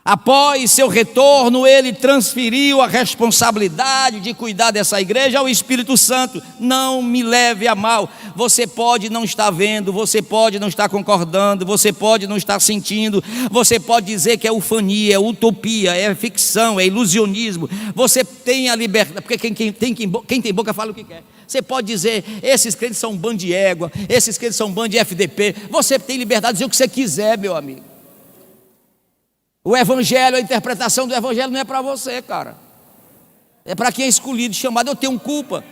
Após seu retorno, ele transferiu a responsabilidade de cuidar dessa igreja ao Espírito Santo. Não me leve a mal. Você pode não estar vendo, você pode não estar concordando, você pode não estar sentindo, você pode dizer que é ufania, é utopia, é ficção, é ilusionismo. Você tem a liberdade, porque quem tem boca fala o que quer. Você pode dizer, esses crentes são um bando de égua, esses crentes são um bando de FDP. Você tem liberdade de dizer o que você quiser, meu amigo. O evangelho, a interpretação do evangelho não é para você, cara. É para quem é escolhido, chamado. Eu tenho culpa.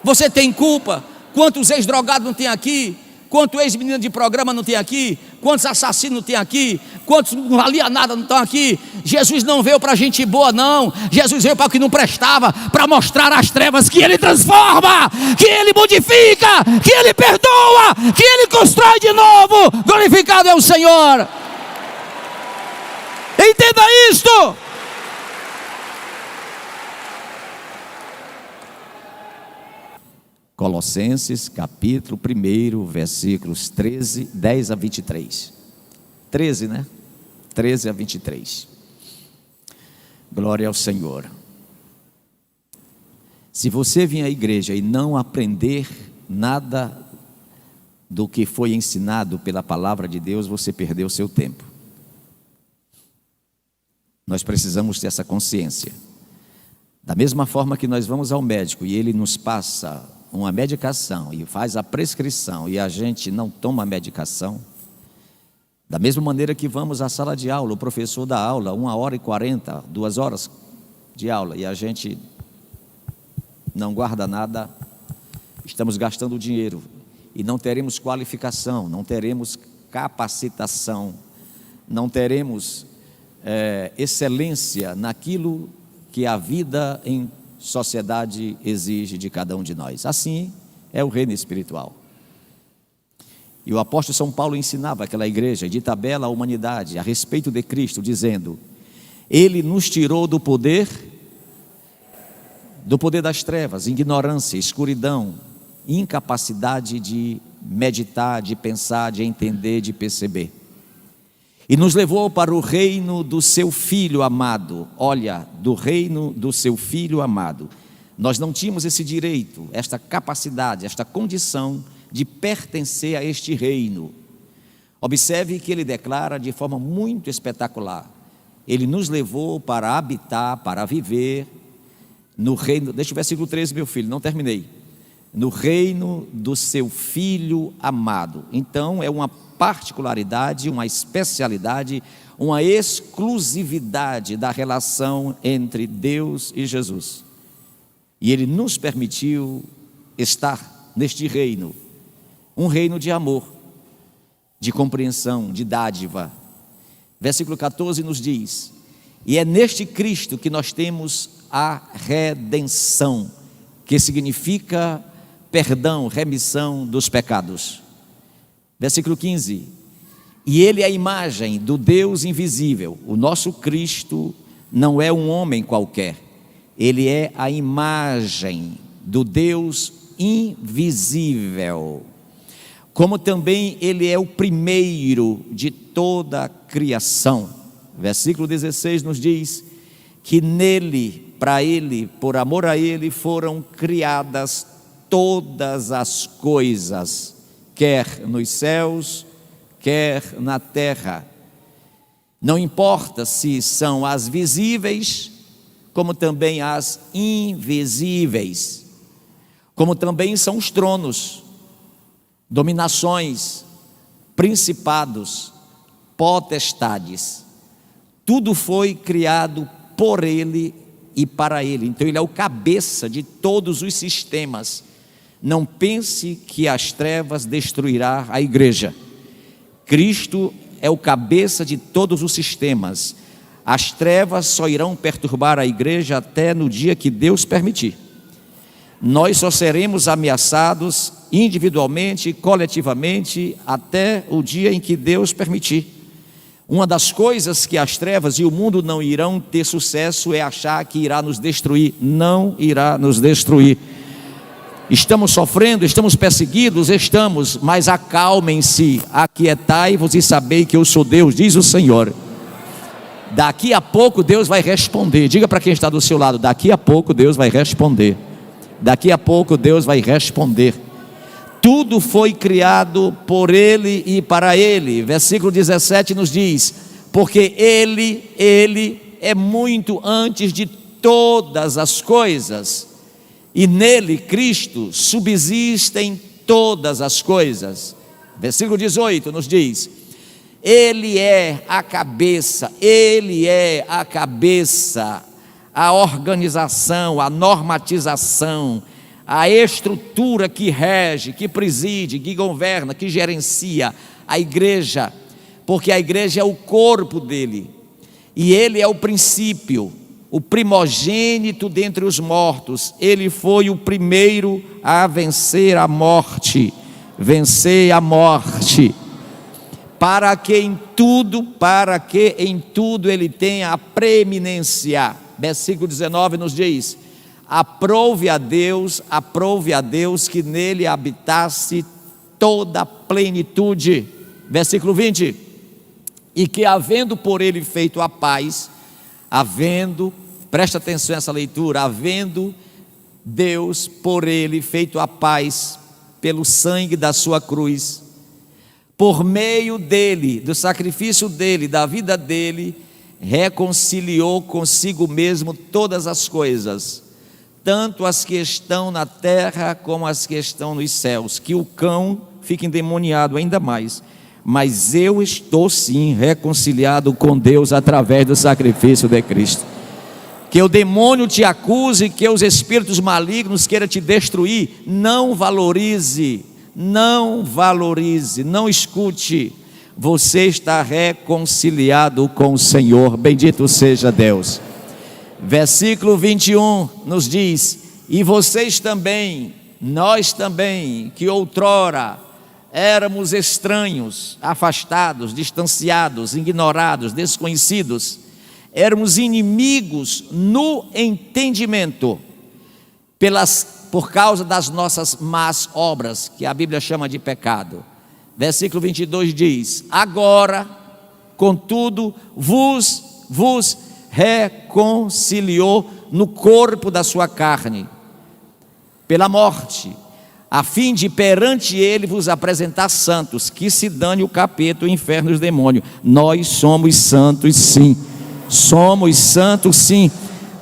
Você tem culpa? Quantos ex-drogados não tem aqui? Quantos ex-meninos de programa não tem aqui? Quantos assassinos não tem aqui? Quantos não valia nada não estão aqui? Jesus não veio para gente boa, não. Jesus veio para o que não prestava, para mostrar as trevas que Ele transforma, que Ele modifica, que Ele perdoa, que Ele constrói de novo. Glorificado é o Senhor. Entenda isto. Colossenses capítulo 1, versículos 10 a 23. 13, né? 13 a 23. Glória ao Senhor. Se você vir à igreja e não aprender nada do que foi ensinado pela palavra de Deus, você perdeu o seu tempo. Nós precisamos ter essa consciência. Da mesma forma que nós vamos ao médico e ele nos passa uma medicação e faz a prescrição e a gente não toma a medicação, da mesma maneira que vamos à sala de aula, o professor dá aula 1h40, 2 horas de aula e a gente não guarda nada, estamos gastando dinheiro e não teremos qualificação, não teremos capacitação, não teremos excelência naquilo que a vida em sociedade exige de cada um de nós. Assim é o reino espiritual. E o apóstolo São Paulo ensinava aquela igreja de tabela à humanidade a respeito de Cristo, dizendo: Ele nos tirou do poder das trevas, ignorância, escuridão, incapacidade de meditar, de pensar, de entender, de perceber. E nos levou para o reino do seu Filho amado. Olha, do reino do seu Filho amado. Nós não tínhamos esse direito, esta capacidade, esta condição de pertencer a este reino. Observe que ele declara de forma muito espetacular. Ele nos levou para habitar, para viver no reino. Deixa o versículo 13, meu filho, não terminei. No reino do seu Filho amado. Então é uma particularidade, uma especialidade, uma exclusividade da relação entre Deus e Jesus. E Ele nos permitiu estar neste reino, um reino de amor, de compreensão, de dádiva. Versículo 14 nos diz: e é neste Cristo que nós temos a redenção, que significa perdão, remissão dos pecados. Versículo 15: e Ele é a imagem do Deus invisível. O nosso Cristo não é um homem qualquer, Ele é a imagem do Deus invisível. Como também Ele é o primeiro de toda a criação. Versículo 16 nos diz que nele, para Ele, por amor a Ele, foram criadas todas as coisas, quer nos céus, quer na terra. Não importa se são as visíveis, como também as invisíveis, como também são os tronos, dominações, principados, potestades. Tudo foi criado por Ele e para Ele. Então Ele é o cabeça de todos os sistemas. Não pense que as trevas destruirá a igreja. Cristo é o cabeça de todos os sistemas. As trevas só irão perturbar a igreja até no dia que Deus permitir. Nós só seremos ameaçados individualmente, coletivamente, até o dia em que Deus permitir. Uma das coisas que as trevas e o mundo não irão ter sucesso é achar que irá nos destruir. Não irá nos destruir. Estamos sofrendo, estamos perseguidos, estamos, mas acalmem-se, aquietai-vos e sabei que eu sou Deus, diz o Senhor. Daqui a pouco Deus vai responder. Diga para quem está do seu lado: daqui a pouco Deus vai responder. Daqui a pouco Deus vai responder. Tudo foi criado por Ele e para Ele. Versículo 17 nos diz: porque Ele é muito antes de todas as coisas, e nele, Cristo, subsistem todas as coisas. Versículo 18 nos diz: Ele é a cabeça, a organização, a normatização, a estrutura que rege, que preside, que governa, que gerencia a igreja, porque a igreja é o corpo dele, e ele é o princípio, o primogênito dentre os mortos. Ele foi o primeiro a vencer a morte, para que em tudo ele tenha a preeminência. Versículo 19 nos diz: aprove a Deus que nele habitasse toda a plenitude. Versículo 20: e que havendo por ele feito a paz, presta atenção nessa leitura, havendo Deus por ele feito a paz pelo sangue da sua cruz, por meio dele, do sacrifício dele, da vida dele, reconciliou consigo mesmo todas as coisas, tanto as que estão na terra como as que estão nos céus. Que o cão fique endemoniado ainda mais, mas eu estou sim reconciliado com Deus através do sacrifício de Cristo. Que o demônio te acuse, que os espíritos malignos queiram te destruir, não valorize, não escute. Você está reconciliado com o Senhor, bendito seja Deus. Versículo 21 nos diz: e vocês também, nós também, que outrora éramos estranhos, afastados, distanciados, ignorados, desconhecidos, éramos inimigos no entendimento, por causa das nossas más obras, que a Bíblia chama de pecado. Versículo 22 diz: agora, contudo, vos reconciliou no corpo da sua carne, pela morte, a fim de perante ele vos apresentar santos. Que se dane o capeta, o inferno e os demônios. Nós somos santos sim,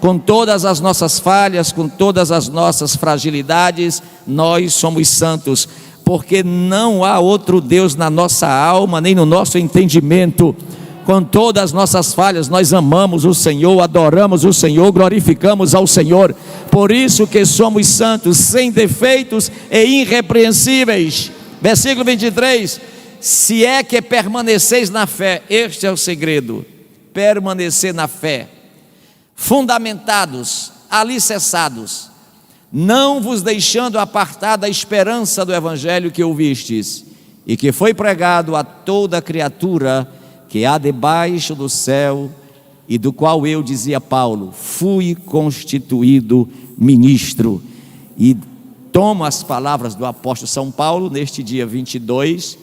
com todas as nossas falhas, com todas as nossas fragilidades, nós somos santos, porque não há outro Deus na nossa alma, nem no nosso entendimento. Com todas as nossas falhas, nós amamos o Senhor, adoramos o Senhor, glorificamos ao Senhor. Por isso que somos santos, sem defeitos e irrepreensíveis. Versículo 23: se é que permaneceis na fé, este é o segredo, permanecer na fé, fundamentados, alicerçados, não vos deixando apartar da esperança do evangelho que ouvistes, e que foi pregado a toda criatura que há debaixo do céu, e do qual eu, dizia Paulo, fui constituído ministro. E tomo as palavras do apóstolo São Paulo neste dia 22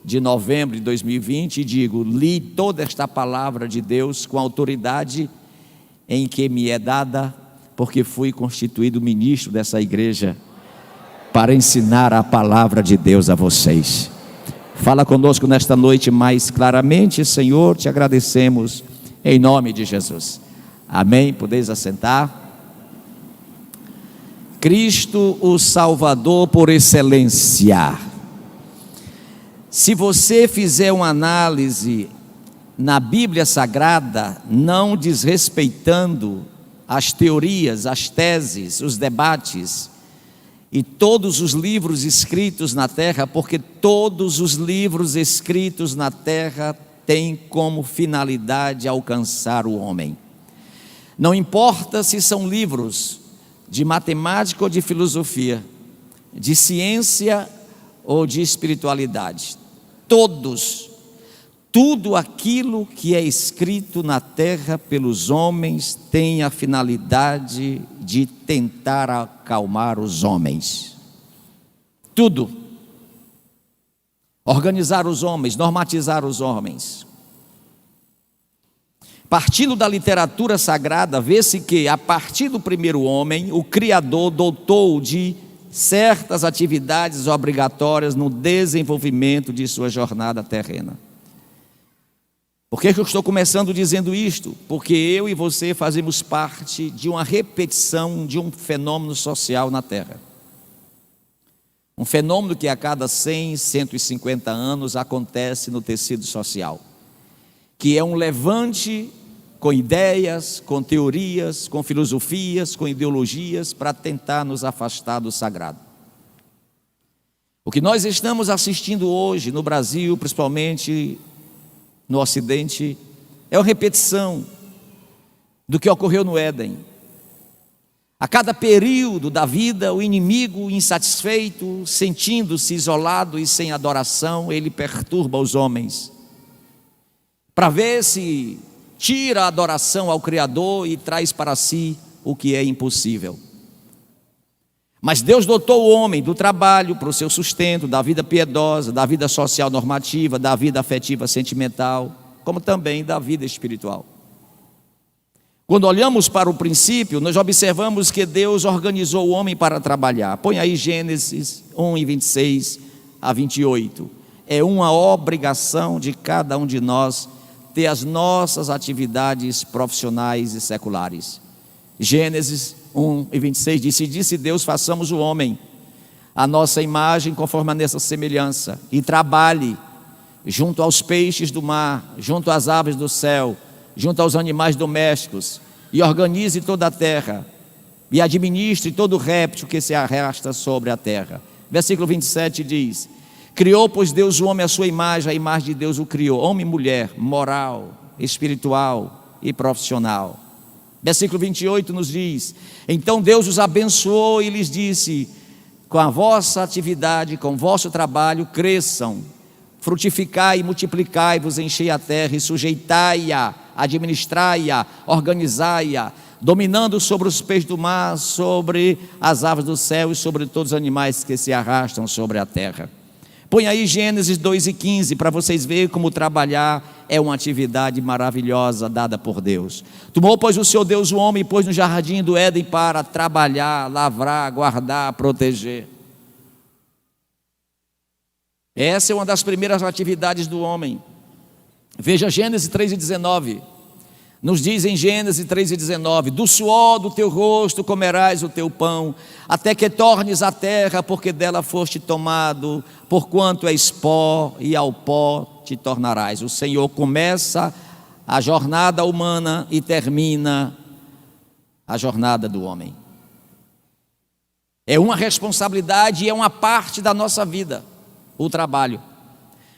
de novembro de 2020 e digo: li toda esta palavra de Deus com a autoridade em que me é dada, porque fui constituído ministro dessa igreja para ensinar a palavra de Deus a vocês. Fala conosco nesta noite mais claramente, Senhor, te agradecemos em nome de Jesus. Amém. Podeis assentar. Cristo, o Salvador por excelência. Se você fizer uma análise na Bíblia Sagrada, não desrespeitando as teorias, as teses, os debates e todos os livros escritos na terra, porque todos os livros escritos na terra têm como finalidade alcançar o homem. Não importa se são livros de matemática ou de filosofia, de ciência ou de espiritualidade, tudo aquilo que é escrito na terra pelos homens tem a finalidade de tentar acalmar os homens. Tudo. Organizar os homens, normatizar os homes, partindo da literatura sagrada, vê-se que, a partir do primeiro homem, o Criador dotou de certas atividades obrigatórias no desenvolvimento de sua jornada terrena. Por que eu estou começando dizendo isto? Porque eu e você fazemos parte de uma repetição de um fenômeno social na Terra. Um fenômeno que a cada 100, 150 anos acontece no tecido social, que é um levante com ideias, com teorias, com filosofias, com ideologias, para tentar nos afastar do sagrado. O que nós estamos assistindo hoje no Brasil, principalmente no Ocidente, é uma repetição do que ocorreu no Éden. A cada período da vida, o inimigo insatisfeito, sentindo-se isolado e sem adoração, ele perturba os homens, para ver se tira a adoração ao Criador e traz para si o que é impossível. Mas Deus dotou o homem do trabalho para o seu sustento, da vida piedosa, da vida social normativa, da vida afetiva sentimental, como também da vida espiritual. Quando olhamos para o princípio, nós observamos que Deus organizou o homem para trabalhar. Põe aí Gênesis 1, 26 a 28. É uma obrigação de cada um de nós ter as nossas atividades profissionais e seculares. Gênesis 1 e 26 diz: e disse Deus, façamos o homem a nossa imagem, conforme a nossa semelhança, e trabalhe junto aos peixes do mar, junto às aves do céu, junto aos animais domésticos, e organize toda a terra, e administre todo réptil que se arrasta sobre a terra. Versículo 27 diz: criou, pois, Deus o homem à sua imagem, a imagem de Deus o criou, homem e mulher, moral, espiritual e profissional. Versículo 28 nos diz: então Deus os abençoou e lhes disse: com a vossa atividade, com o vosso trabalho, cresçam, frutificai e multiplicai-vos, enchei a terra e sujeitai-a, administrai-a, organizai-a, dominando sobre os peixes do mar, sobre as aves do céu e sobre todos os animais que se arrastam sobre a terra. Põe aí Gênesis 2 e 15 para vocês verem como trabalhar é uma atividade maravilhosa dada por Deus. Tomou, pois, o Senhor Deus o homem e pôs no jardim do Éden para trabalhar, lavrar, guardar, proteger. Essa é uma das primeiras atividades do homem. Veja Gênesis 3 e 19. Nos diz em Gênesis 3 e 19: do suor do teu rosto comerás o teu pão, até que tornes a terra, porque dela foste tomado, porquanto és pó, e ao pó te tornarás. O Senhor começa a jornada humana e termina a jornada do homem. É uma responsabilidade e é uma parte da nossa vida, o trabalho.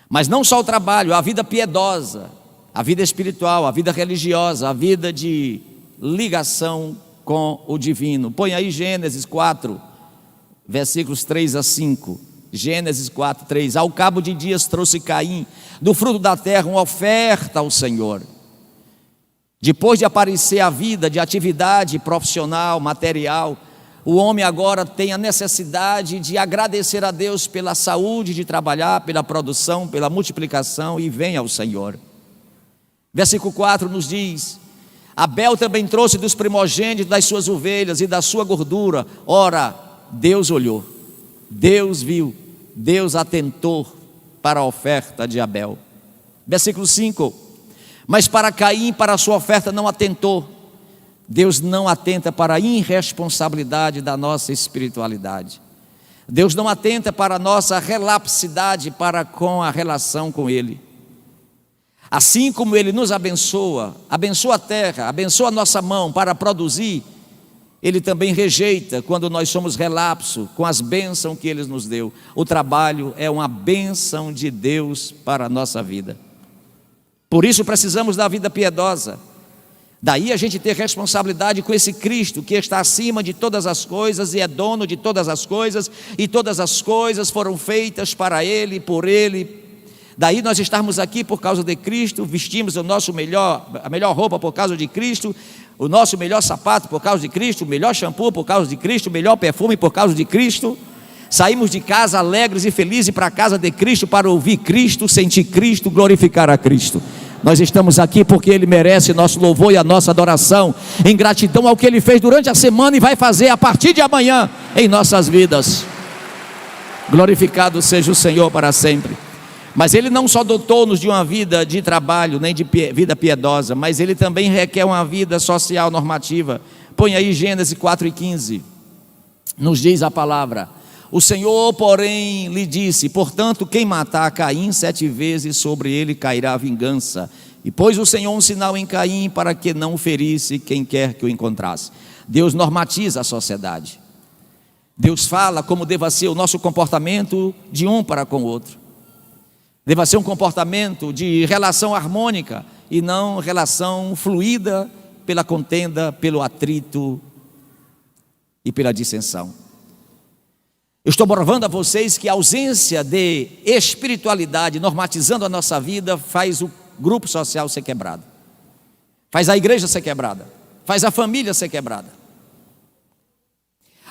Mas não só o trabalho, a vida piedosa, a vida espiritual, a vida religiosa, a vida de ligação com o divino. Põe aí Gênesis 4, versículos 3 a 5. Gênesis 4, 3. Ao cabo de dias trouxe Caim do fruto da terra uma oferta ao Senhor. Depois de aparecer a vida de atividade profissional, material, o homem agora tem a necessidade de agradecer a Deus pela saúde de trabalhar, pela produção, pela multiplicação, e vem ao Senhor. Versículo 4 nos diz: Abel também trouxe dos primogênitos das suas ovelhas e da sua gordura. Ora, Deus olhou, Deus viu, Deus atentou para a oferta de Abel. Versículo 5: mas para Caim, para a sua oferta não atentou. Deus não atenta para a irresponsabilidade da nossa espiritualidade. Deus não atenta para a nossa relapsidade para com a relação com Ele. Assim como Ele nos abençoa, abençoa a terra, abençoa a nossa mão para produzir, Ele também rejeita quando nós somos relapso com as bênçãos que Ele nos deu. O trabalho é uma bênção de Deus para a nossa vida. Por isso precisamos da vida piedosa. Daí a gente ter responsabilidade com esse Cristo que está acima de todas as coisas e é dono de todas as coisas, e todas as coisas foram feitas para Ele, por Ele. Daí nós estarmos aqui por causa de Cristo, vestimos a melhor roupa por causa de Cristo, o nosso melhor sapato por causa de Cristo, o melhor shampoo por causa de Cristo, o melhor perfume por causa de Cristo. Saímos de casa alegres e felizes para a casa de Cristo, para ouvir Cristo, sentir Cristo, glorificar a Cristo. Nós estamos aqui porque Ele merece nosso louvor e a nossa adoração, em gratidão ao que Ele fez durante a semana e vai fazer a partir de amanhã em nossas vidas. Glorificado seja o Senhor para sempre. Mas Ele não só dotou-nos de uma vida de trabalho, nem de vida piedosa, mas Ele também requer uma vida social normativa. Põe aí Gênesis 4:15, nos diz a palavra: o Senhor, porém, lhe disse: portanto, quem matar Caim 7 vezes, sobre ele cairá a vingança. E pôs o Senhor um sinal em Caim, para que não ferisse quem quer que o encontrasse. Deus normatiza a sociedade. Deus fala como deva ser o nosso comportamento de um para com o outro. Deva ser um comportamento de relação harmônica e não relação fluída pela contenda, pelo atrito e pela dissensão. Eu estou provando a vocês que a ausência de espiritualidade normatizando a nossa vida faz o grupo social ser quebrado, faz a igreja ser quebrada, faz a família ser quebrada.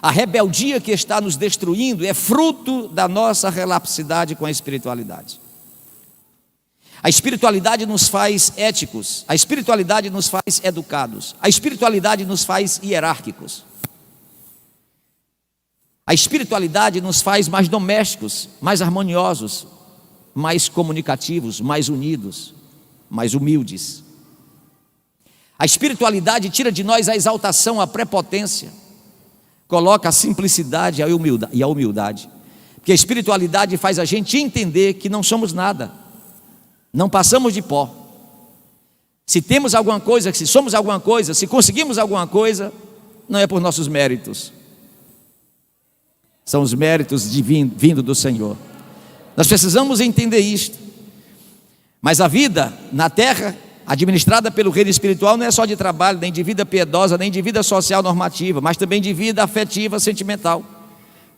A rebeldia que está nos destruindo é fruto da nossa relapsidade com a espiritualidade. A espiritualidade nos faz éticos, a espiritualidade nos faz educados, a espiritualidade nos faz hierárquicos. A espiritualidade nos faz mais domésticos, mais harmoniosos, mais comunicativos, mais unidos, mais humildes. A espiritualidade tira de nós a exaltação, a prepotência, coloca a simplicidade e a humildade. Porque a espiritualidade faz a gente entender que não somos nada, não passamos de pó. Se temos alguma coisa, se somos alguma coisa, se conseguimos alguma coisa, não é por nossos méritos, são os méritos vindo do Senhor. Nós precisamos entender isto. Mas a vida na terra, administrada pelo reino espiritual, não é só de trabalho, nem de vida piedosa, nem de vida social normativa, mas também de vida afetiva, sentimental.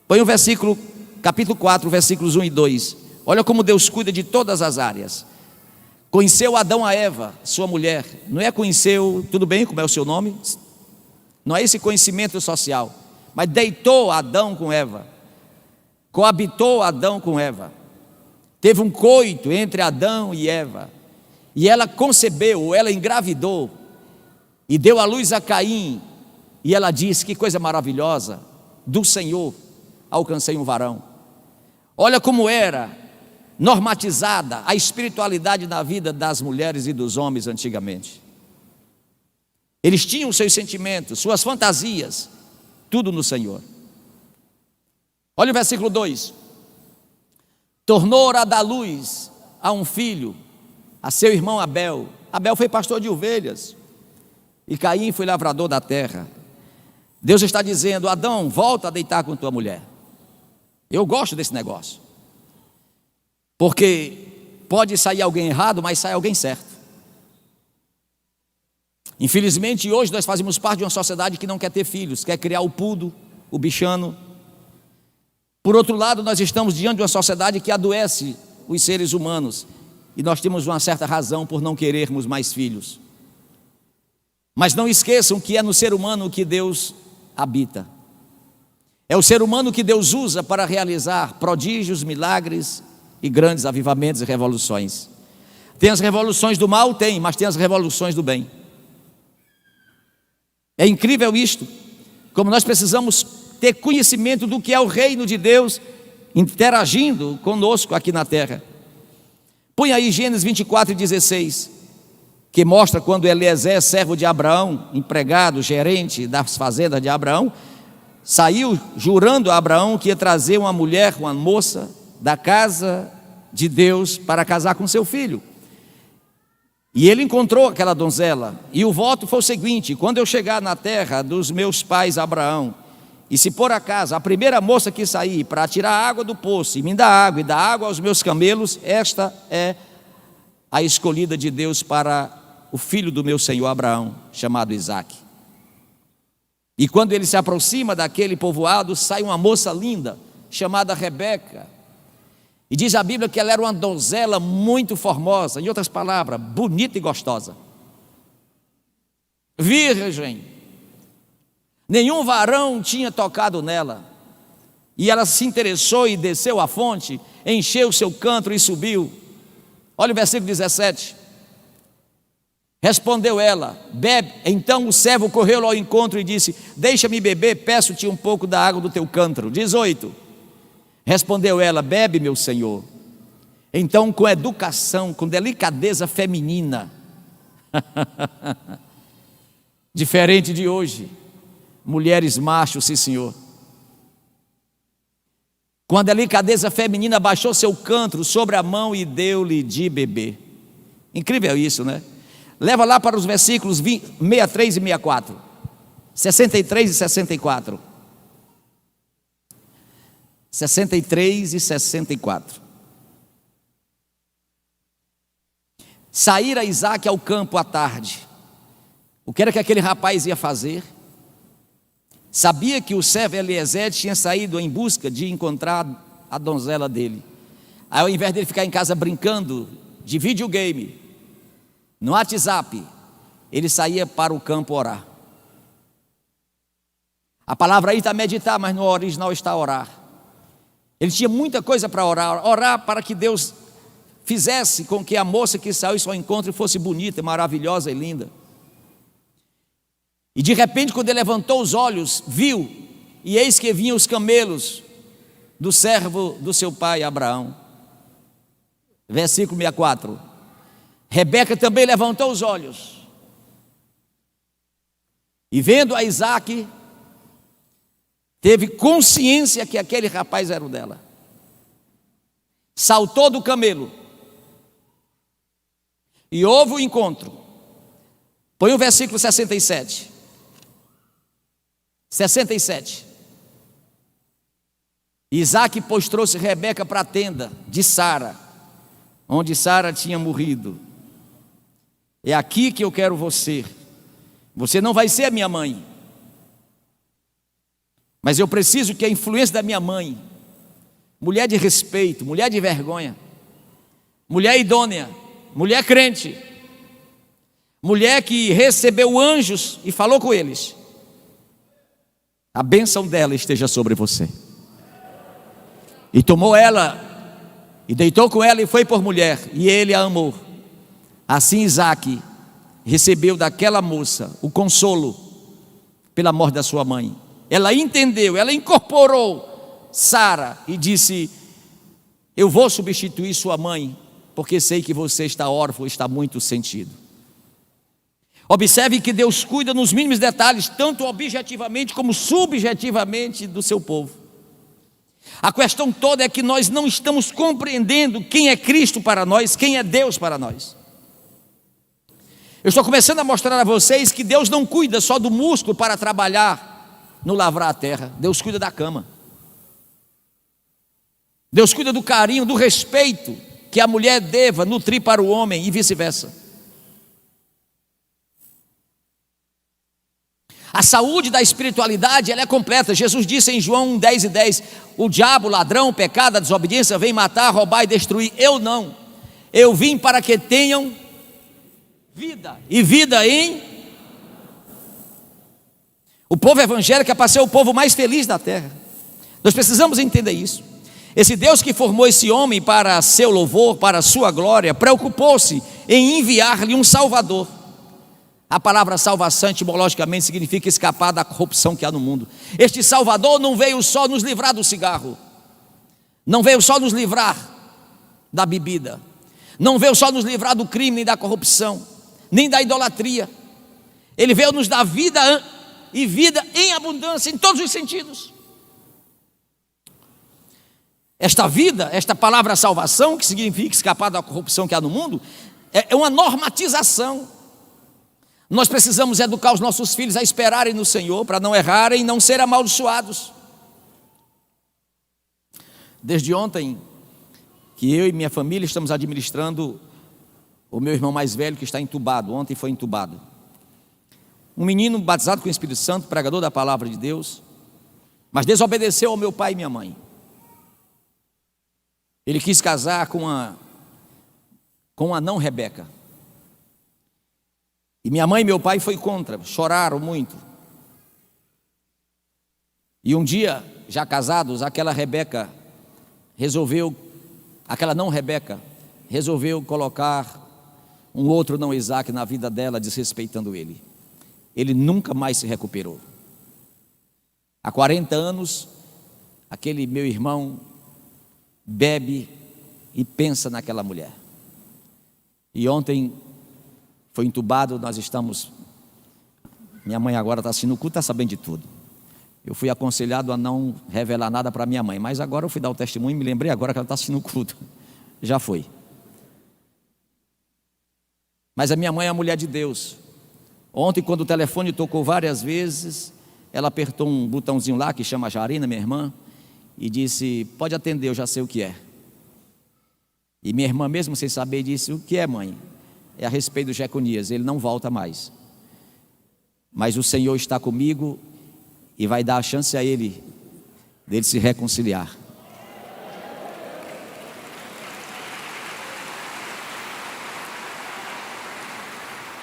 Põe o versículo, capítulo 4, versículos 1 e 2. Olha como Deus cuida de todas as áreas. Conheceu Adão a Eva, sua mulher. Não é conheceu, tudo bem, como é o seu nome? Não é esse conhecimento social, mas deitou Adão com Eva, coabitou Adão com Eva, teve um coito entre Adão e Eva, e ela concebeu, ela engravidou, e deu à luz a Caim, e ela disse: que coisa maravilhosa, do Senhor alcancei um varão. Olha como era normatizada a espiritualidade na vida das mulheres e dos homens antigamente. Eles tinham seus sentimentos, suas fantasias, tudo no Senhor. Olha o versículo 2: tornou a dar luz a um filho, a seu irmão Abel. Abel foi pastor de ovelhas e Caim foi lavrador da terra. Deus está dizendo: Adão, volta a deitar com tua mulher. Eu gosto desse negócio, porque pode sair alguém errado, mas sai alguém certo. Infelizmente hoje nós fazemos parte de uma sociedade que não quer ter filhos, quer criar o pudo, o bichano. Por outro lado, nós estamos diante de uma sociedade que adoece os seres humanos, e nós temos uma certa razão por não querermos mais filhos. Mas não esqueçam que é no ser humano que Deus habita. É o ser humano que Deus usa para realizar prodígios, milagres e grandes avivamentos e revoluções. Tem as revoluções do mal? Tem, mas tem as revoluções do bem. É incrível isto, como nós precisamos ter conhecimento do que é o reino de Deus interagindo conosco aqui na terra. Põe aí Gênesis 24:16, que mostra quando Eliezer, servo de Abraão, empregado, gerente das fazendas de Abraão, saiu jurando a Abraão que ia trazer uma mulher, uma moça da casa de Deus para casar com seu filho. E ele encontrou aquela donzela, e o voto foi o seguinte: quando eu chegar na terra dos meus pais Abraão, e se por acaso a primeira moça que sair para tirar a água do poço e me dar água e dar água aos meus camelos, esta é a escolhida de Deus para o filho do meu senhor Abraão, chamado Isaque. E quando ele se aproxima daquele povoado, sai uma moça linda, chamada Rebeca, e diz a Bíblia que ela era uma donzela muito formosa, em outras palavras, bonita e gostosa, virgem, nenhum varão tinha tocado nela, e ela se interessou e desceu à fonte, encheu o seu cântaro e subiu. Olha o versículo 17: Respondeu ela: bebe. Então o servo correu ao encontro e disse: deixa-me beber, peço-te um pouco da água do teu cântaro. 18. Respondeu ela: bebe, meu senhor. Então, com educação, com delicadeza feminina, diferente de hoje, mulheres machos, sim senhor, com a delicadeza feminina, baixou seu cântaro sobre a mão e deu-lhe de beber. Incrível isso, né? Leva lá para os versículos 63 e 64, 63 e 64, 63 e 64. Saíra Isaque ao campo à tarde. O que era que aquele rapaz ia fazer? Sabia que o servo Eliezer tinha saído em busca de encontrar a donzela dele. Aí, ao invés dele ficar em casa brincando de videogame, no WhatsApp, ele saía para o campo orar. A palavra aí está meditar, mas no original está orar. Ele tinha muita coisa para orar. Orar para que Deus fizesse com que a moça que saiu ao encontro fosse bonita, maravilhosa e linda. E de repente, quando ele levantou os olhos, viu, e eis que vinham os camelos do servo do seu pai Abraão. Versículo 64. Rebeca também levantou os olhos, e vendo a Isaque, teve consciência que aquele rapaz era o dela. Saltou do camelo e houve o encontro. Põe o versículo 67. 67. Isaque, pois, trouxe Rebeca para a tenda de Sara, onde Sara tinha morrido. É aqui que eu quero você. Você não vai ser a minha mãe, mas eu preciso que a influência da minha mãe, mulher de respeito, mulher de vergonha, mulher idônea, mulher crente, mulher que recebeu anjos e falou com eles, a bênção dela esteja sobre você. E tomou ela, e deitou com ela, e foi por mulher, e ele a amou. Assim Isaque recebeu daquela moça o consolo pela morte da sua mãe. Ela entendeu, ela incorporou Sara e disse: eu vou substituir sua mãe, porque sei que você está órfão, está muito sentido. Observe que Deus cuida nos mínimos detalhes, tanto objetivamente como subjetivamente do seu povo. A questão toda é que nós não estamos compreendendo quem é Cristo para nós, quem é Deus para nós. Eu estou começando a mostrar a vocês que Deus não cuida só do músculo para trabalhar no lavrar a terra. Deus cuida da cama. Deus cuida do carinho, do respeito que a mulher deva nutrir para o homem e vice-versa. A saúde da espiritualidade, ela é completa. Jesus disse em João 10:10: o diabo, o ladrão, o pecado, a desobediência vem matar, roubar e destruir. Eu não. Eu vim para que tenham vida, e vida em... O povo evangélico é para ser o povo mais feliz da terra. Nós precisamos entender isso. Esse Deus que formou esse homem para seu louvor, para a sua glória, preocupou-se em enviar-lhe um Salvador. A palavra salvação etimologicamente significa escapar da corrupção que há no mundo. Este Salvador não veio só nos livrar do cigarro, não veio só nos livrar da bebida, não veio só nos livrar do crime nem da corrupção, nem da idolatria. Ele veio nos dar vida e vida em abundância, em todos os sentidos. Esta vida, esta palavra salvação, que significa escapar da corrupção que há no mundo, é uma normatização. Nós precisamos educar os nossos filhos a esperarem no Senhor, para não errarem e não serem amaldiçoados. Desde ontem, que eu e minha família estamos administrando o meu irmão mais velho que está entubado. Ontem foi entubado. Um menino batizado com o Espírito Santo, pregador da palavra de Deus, mas desobedeceu ao meu pai e minha mãe. Ele quis casar com a não Rebeca. E minha mãe e meu pai foi contra, choraram muito. E um dia, já casados, aquela não Rebeca, resolveu colocar um outro não Isaac na vida dela, desrespeitando ele. Ele nunca mais se recuperou. Há 40 anos, aquele meu irmão bebe e pensa naquela mulher. E ontem foi entubado, minha mãe agora está assistindo o culto, está sabendo de tudo. Eu fui aconselhado a não revelar nada para minha mãe, mas agora eu fui dar o testemunho e me lembrei agora que ela está assistindo o culto. Já foi. Mas a minha mãe é a mulher de Deus. Ontem, quando o telefone tocou várias vezes, ela apertou um botãozinho lá, que chama Jarina, minha irmã, e disse: pode atender, eu já sei o que é. E minha irmã, mesmo sem saber, disse: o que é, mãe? É a respeito do Jeconias, ele não volta mais. Mas o Senhor está comigo e vai dar a chance a ele, dele se reconciliar.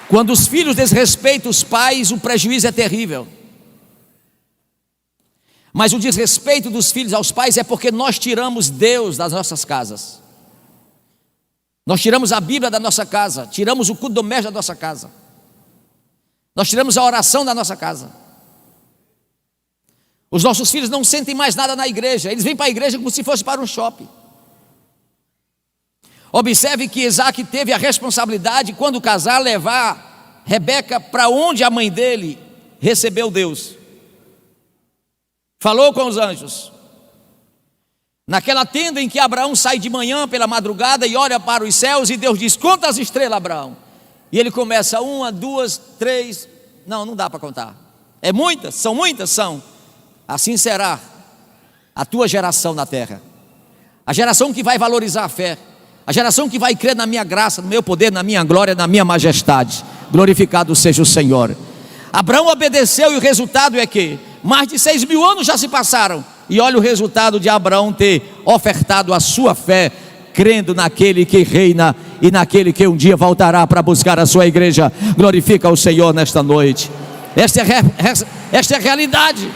Quando os filhos desrespeitam os pais, o prejuízo é terrível. Mas o desrespeito dos filhos aos pais é porque nós tiramos Deus das nossas casas. Nós tiramos a Bíblia da nossa casa, tiramos o culto doméstico da nossa casa. Nós tiramos a oração da nossa casa. Os nossos filhos não sentem mais nada na igreja, eles vêm para a igreja como se fosse para um shopping. Observe que Isaac teve a responsabilidade, quando casar, levar Rebeca para onde a mãe dele recebeu Deus. Falou com os anjos. Naquela tenda em que Abraão sai de manhã pela madrugada e olha para os céus, e Deus diz: conta as estrelas, Abraão. E ele começa: 1, 2, 3, não dá para contar. É muitas? São muitas? São. Assim será a tua geração na terra. A geração que vai valorizar a fé. A geração que vai crer na minha graça, no meu poder, na minha glória, na minha majestade. Glorificado seja o Senhor. Abraão obedeceu e o resultado é que mais de 6.000 anos já se passaram. E olha o resultado de Abraão ter ofertado a sua fé, crendo naquele que reina e naquele que um dia voltará para buscar a sua igreja. Glorifica o Senhor nesta noite. Esta é a realidade.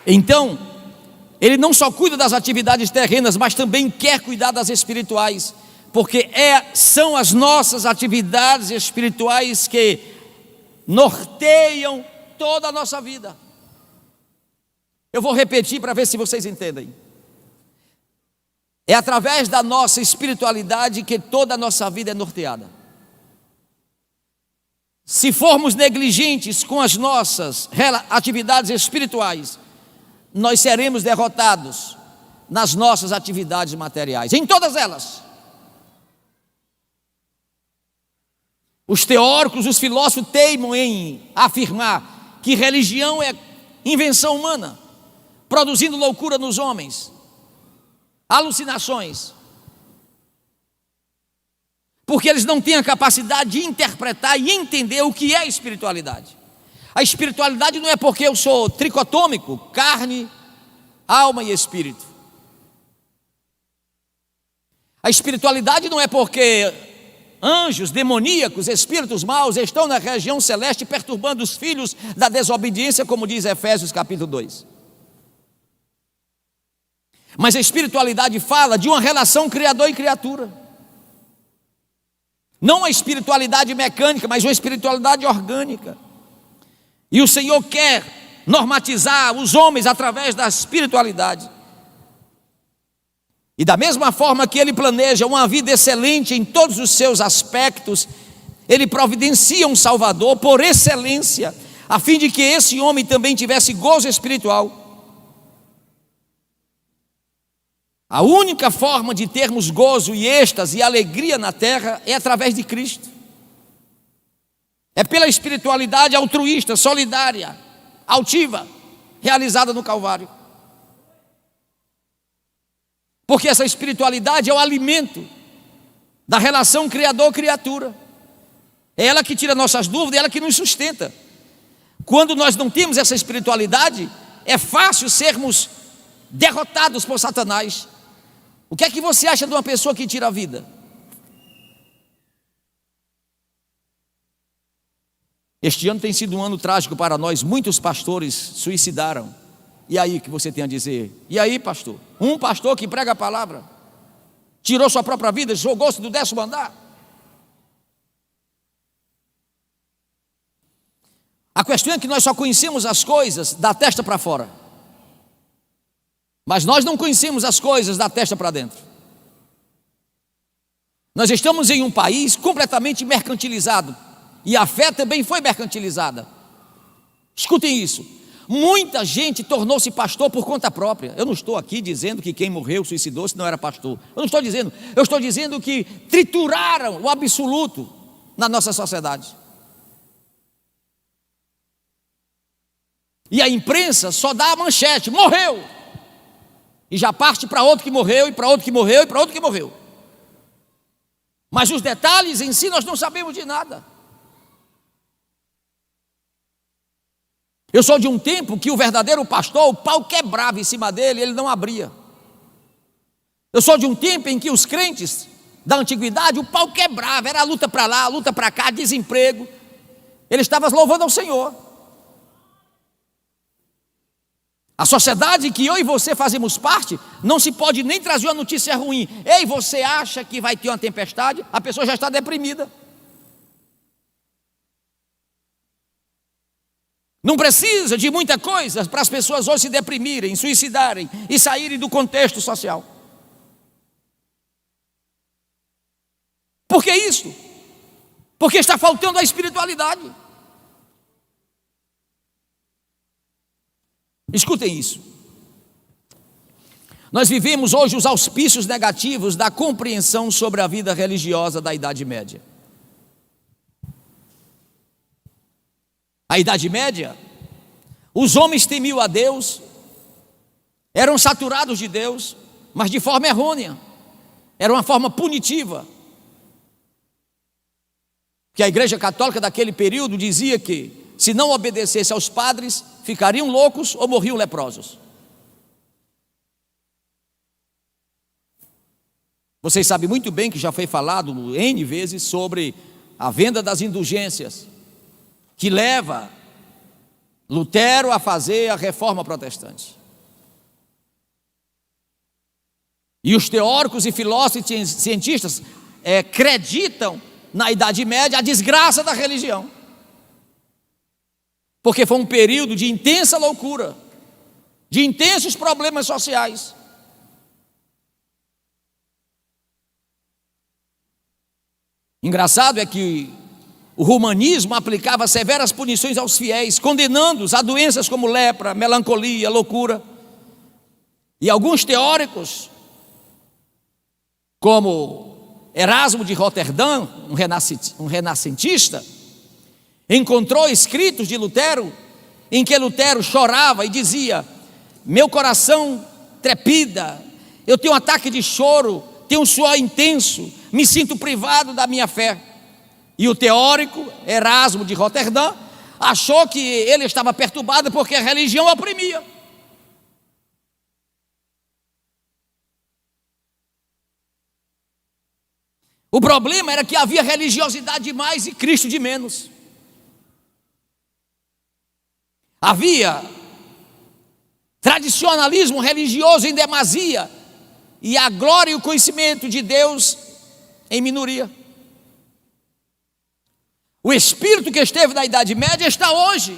Então, ele não só cuida das atividades terrenas, mas também quer cuidar das espirituais, porque são as nossas atividades espirituais que norteiam toda a nossa vida. Eu vou repetir para ver se vocês entendem. É através da nossa espiritualidade que toda a nossa vida é norteada. Se formos negligentes com as nossas atividades espirituais, nós seremos derrotados nas nossas atividades materiais, em todas elas. Os teóricos, os filósofos teimam em afirmar que religião é invenção humana, produzindo loucura nos homens, alucinações, porque eles não têm a capacidade de interpretar e entender o que é espiritualidade. A espiritualidade não é porque eu sou tricotômico, carne, alma e espírito. A espiritualidade não é porque anjos demoníacos, espíritos maus estão na região celeste perturbando os filhos da desobediência, como diz Efésios capítulo 2. Mas a espiritualidade fala de uma relação criador e criatura. Não uma espiritualidade mecânica, mas uma espiritualidade orgânica. E o Senhor quer normatizar os homens através da espiritualidade. E da mesma forma que Ele planeja uma vida excelente em todos os seus aspectos, Ele providencia um Salvador por excelência, a fim de que esse homem também tivesse gozo espiritual. A única forma de termos gozo e êxtase e alegria na terra é através de Cristo. É pela espiritualidade altruísta, solidária, altiva, realizada no Calvário. Porque essa espiritualidade é o alimento da relação Criador-criatura. É ela que tira nossas dúvidas, é ela que nos sustenta. Quando nós não temos essa espiritualidade, é fácil sermos derrotados por Satanás. O que é que você acha de uma pessoa que tira a vida? Este ano tem sido um ano trágico para nós. Muitos pastores suicidaram. E aí, o que você tem a dizer? E aí, pastor? Um pastor que prega a palavra tirou sua própria vida, jogou-se do 10º andar. A questão é que nós só conhecemos as coisas da testa para fora, mas nós não conhecemos as coisas da testa para dentro. Nós estamos em um país completamente mercantilizado, e a fé também foi mercantilizada. Escutem isso: muita gente tornou-se pastor por conta própria. Eu não estou aqui dizendo que quem morreu, suicidou-se, não era pastor. Eu estou dizendo que trituraram o absoluto na nossa sociedade. E a imprensa só dá a manchete: morreu, e já parte para outro que morreu, e para outro que morreu, e para outro que morreu. Mas os detalhes em si nós não sabemos de nada. Eu sou de um tempo que o verdadeiro pastor, o pau quebrava em cima dele, ele não abria. Eu sou de um tempo em que os crentes da antiguidade, o pau quebrava, era a luta para lá, a luta para cá, desemprego. Ele estava louvando ao Senhor. A sociedade que eu e você fazemos parte, não se pode nem trazer uma notícia ruim. Ei, você acha que vai ter uma tempestade? A pessoa já está deprimida. Não precisa de muita coisa para as pessoas hoje se deprimirem, suicidarem e saírem do contexto social. Por que isso? Porque está faltando a espiritualidade. Escutem isso. Nós vivemos hoje os auspícios negativos da compreensão sobre a vida religiosa da Idade Média. A Idade Média, os homens temiam a Deus, eram saturados de Deus, mas de forma errônea, era uma forma punitiva. Que a Igreja Católica daquele período dizia que, se não obedecesse aos padres, ficariam loucos ou morriam leprosos. Vocês sabem muito bem que já foi falado N vezes sobre a venda das indulgências, que leva Lutero a fazer a reforma protestante. E os teóricos e filósofos e cientistas acreditam na Idade Média a desgraça da religião, porque foi um período de intensa loucura, de intensos problemas sociais. Engraçado é que o romanismo aplicava severas punições aos fiéis, condenando-os a doenças como lepra, melancolia, loucura. E alguns teóricos, como Erasmo de Roterdã, um renascentista, encontrou escritos de Lutero, em que Lutero chorava e dizia: meu coração trepida, eu tenho um ataque de choro, tenho um suor intenso, me sinto privado da minha fé. E o teórico Erasmo de Roterdã achou que ele estava perturbado porque a religião o oprimia. O problema era que havia religiosidade demais e Cristo de menos. Havia tradicionalismo religioso em demasia e a glória e o conhecimento de Deus em minoria. O espírito que esteve na Idade Média está hoje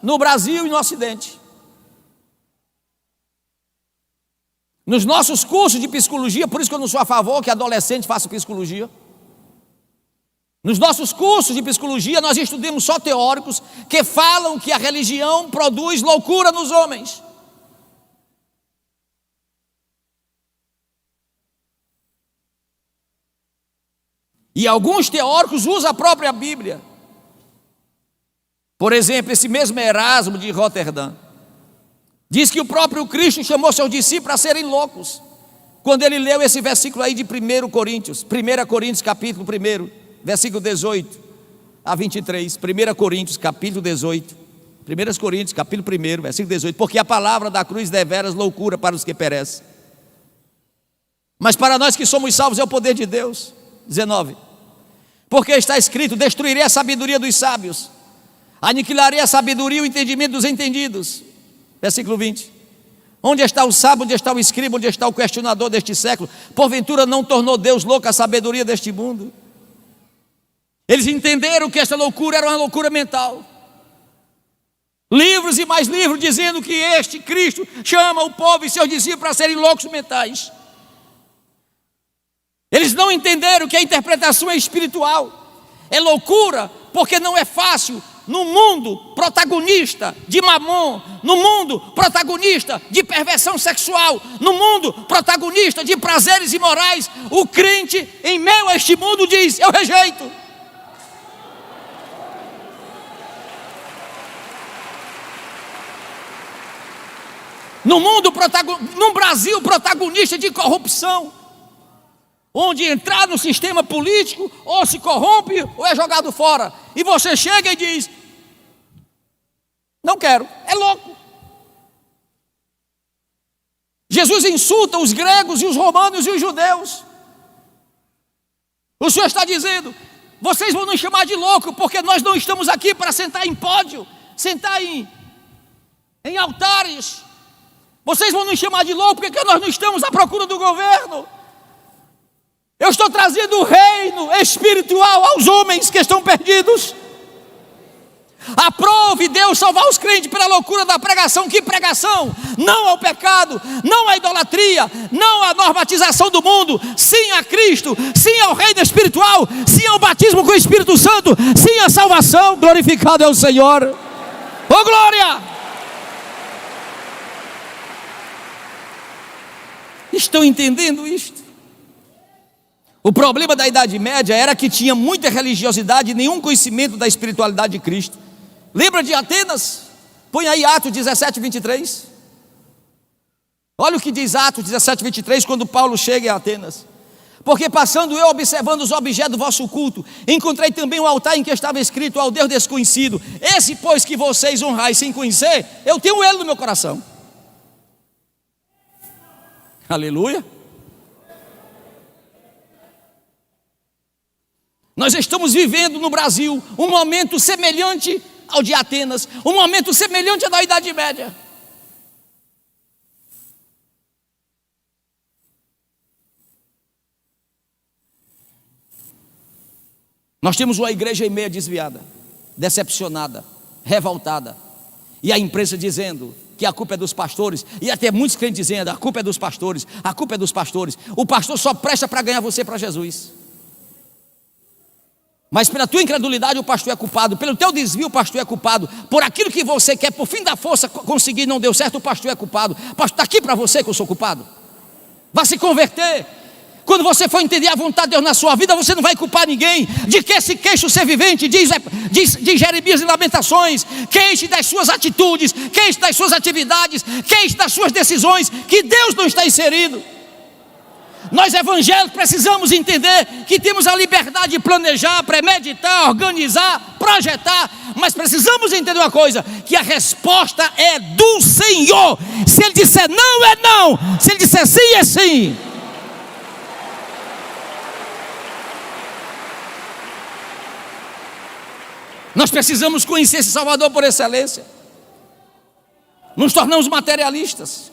no Brasil e no Ocidente. Nos nossos cursos de psicologia, por isso que eu não sou a favor que adolescente faça psicologia. Nos nossos cursos de psicologia, nós estudamos só teóricos que falam que a religião produz loucura nos homens. E alguns teóricos usam a própria Bíblia. Por exemplo, esse mesmo Erasmo de Roterdã diz que o próprio Cristo chamou seus discípulos a serem loucos, quando ele leu esse versículo aí de 1 Coríntios capítulo 1, versículo 18 a 23, 1 Coríntios capítulo 18, 1 Coríntios capítulo 1, versículo 18, porque a palavra da cruz deveras loucura para os que perecem, mas para nós que somos salvos é o poder de Deus. 19, porque está escrito: destruirei a sabedoria dos sábios, aniquilarei a sabedoria e o entendimento dos entendidos. Versículo 20, Onde está o sábio, onde está o escriba, onde está o questionador deste século? Porventura não tornou Deus louca a sabedoria deste mundo? Eles entenderam que essa loucura era uma loucura mental. Livros e mais livros dizendo que este Cristo chama o povo e seus discípulos para serem loucos mentais. Eles não entenderam que a interpretação é espiritual. É loucura porque não é fácil. No mundo protagonista de mamon, no mundo protagonista de perversão sexual, no mundo protagonista de prazeres imorais, o crente em meio a este mundo diz: eu rejeito. No Brasil protagonista de corrupção, onde entrar no sistema político ou se corrompe ou é jogado fora, e você chega e diz: não quero, é louco. Jesus insulta os gregos e os romanos e os judeus. O Senhor está dizendo: vocês vão nos chamar de louco, porque nós não estamos aqui para sentar em pódio, sentar em altares. Vocês vão nos chamar de louco porque nós não estamos à procura do governo. Eu estou trazendo o reino espiritual aos homens que estão perdidos. Aprove Deus salvar os crentes pela loucura da pregação. Que pregação? Não ao pecado, não à idolatria, não à normatização do mundo, sim a Cristo, sim ao reino espiritual, sim ao batismo com o Espírito Santo, sim à salvação. Glorificado é o Senhor. Oh glória! Estão entendendo isto? O problema da Idade Média era que tinha muita religiosidade e nenhum conhecimento da espiritualidade de Cristo. Lembra de Atenas? Põe aí Atos 17, 23. Olha o que diz Atos 17, 23, quando Paulo chega em Atenas. Porque passando eu observando os objetos do vosso culto, encontrei também um altar em que estava escrito: ao Deus desconhecido. Esse pois que vocês honrais sem conhecer, eu tenho ele no meu coração. Aleluia. Nós estamos vivendo no Brasil um momento semelhante ao de Atenas, um momento semelhante ao da Idade Média. Nós temos uma igreja em meia desviada, decepcionada, revoltada, e a imprensa dizendo que a culpa é dos pastores, e até muitos crentes dizendo: a culpa é dos pastores, a culpa é dos pastores. O pastor só presta para ganhar você para Jesus. Mas pela tua incredulidade o pastor é culpado, pelo teu desvio o pastor é culpado, por aquilo que você quer, por fim da força conseguir, não deu certo, o pastor é culpado. O pastor está aqui para você que eu sou culpado. Vá se converter. Quando você for entender a vontade de Deus na sua vida, você não vai culpar ninguém. De que se queixa o ser vivente, diz Jeremias e Lamentações. Queixe das suas atitudes, queixe das suas atividades, queixe das suas decisões, que Deus não está inserido. Nós evangélicos precisamos entender que temos a liberdade de planejar, premeditar, organizar, projetar, mas precisamos entender uma coisa: que a resposta é do Senhor. Se Ele disser não, é não. Se Ele disser sim, é sim. Nós precisamos conhecer esse Salvador por excelência. Nos tornamos materialistas.